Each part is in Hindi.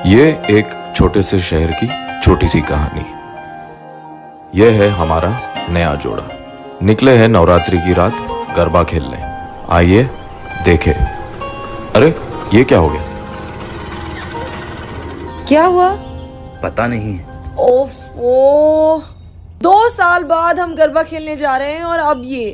ये एक छोटे से शहर की छोटी सी कहानी। यह है हमारा नया जोड़ा। निकले हैं नवरात्रि की रात गरबा खेलने। आइए देखें। अरे ये क्या हो गया? क्या हुआ? पता नहीं। ओफो, 2 साल बाद हम गरबा खेलने जा रहे हैं और अब ये।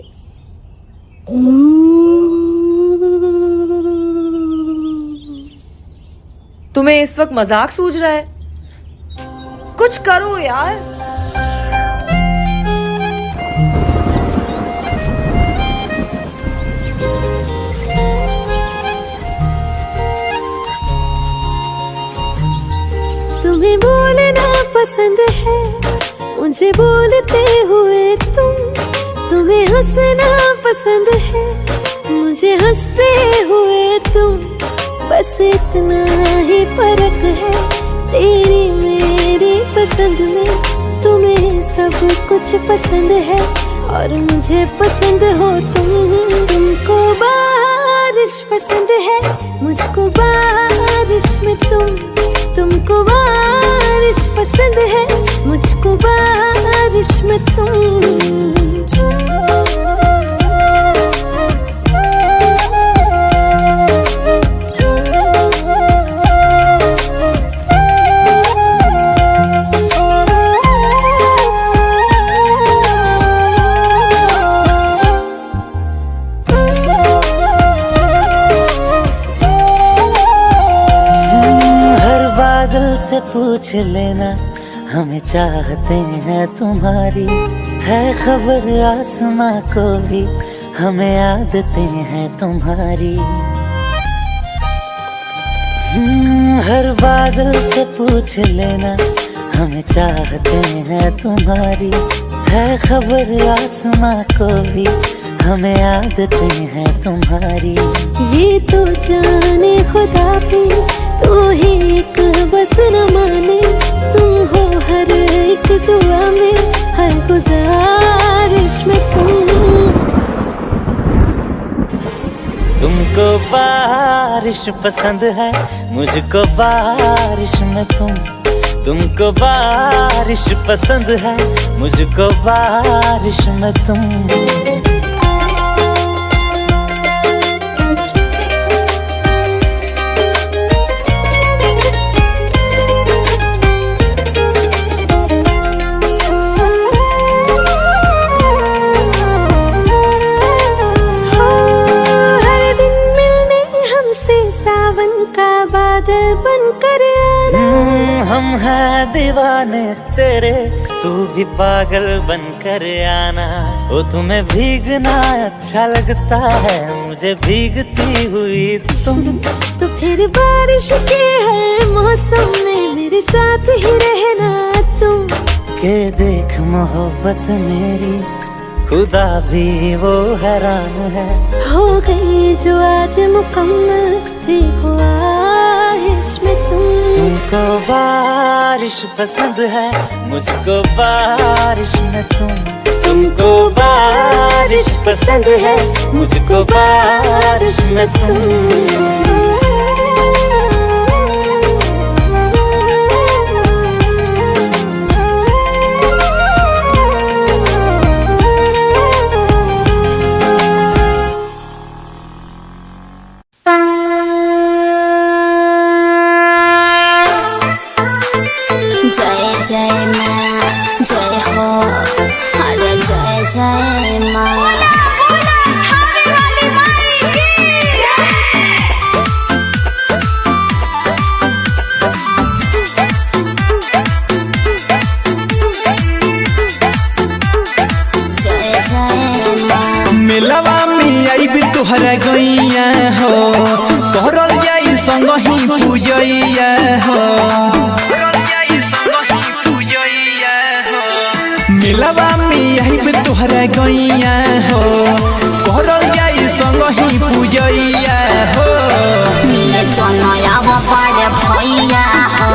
तुम्हें इस वक्त मजाक सूझ रहा है? कुछ करो यार। तुम्हें बोलना पसंद है, मुझे बोलते हुए तुम्हें हंसना पसंद है, मुझे हंसते हुए तुम। बस इतना ही फर्क है तेरी मेरी पसंद में। तुम्हें सब कुछ पसंद है और मुझे पसंद हो तुम। तुमको बारिश पसंद है, मुझको बारिश में तुमको बारिश पसंद है, मुझको बारिश में तुम। से पूछ लेना, हमें चाहते हैं तुम्हारी। है खबर आसमां को भी, हमें आदतें हैं तुम्हारी। हर बादल से पूछ लेना, हमें चाहते हैं तुम्हारी। है खबर आसमां को भी, हमें आदतें हैं तुम्हारी। ये तो जाने खुदा भी, तू ही एक बस न माने। तुम हो हर एक दुआ में, हर गुजारिश में तुमको बारिश पसंद है, मुझको बारिश में तुमको बारिश पसंद है, मुझको बारिश में तुम। बनकर आना। हम हैं दीवाने तेरे, तू भी पागल बनकर आना। ओ तुम्हें भीगना अच्छा लगता है, मुझे भीगती हुई तुम। तो फिर बारिश के हर मौसम में मेरे साथ ही रहना तुम। के देख मोहब्बत मेरी, खुदा भी वो हैरान है। हो गई जो आज मुकम्मल, देखो आहिश में तुमको बारिश पसंद है, मुझको बारिश में तुमको बारिश पसंद है, मुझको बारिश में तुम। जय माँ जय हो, अरे जय जय माँ। जय जय माँ। मिलवा में आई भी तुहरा गैया हो, तोहरल जाई संग ही पूजैया हो। मिलवा में आई भी तुहरा गैया हो, तोहरल जाई संग ही पूजैया हो। मिले जनया वो बड़े भैया हो,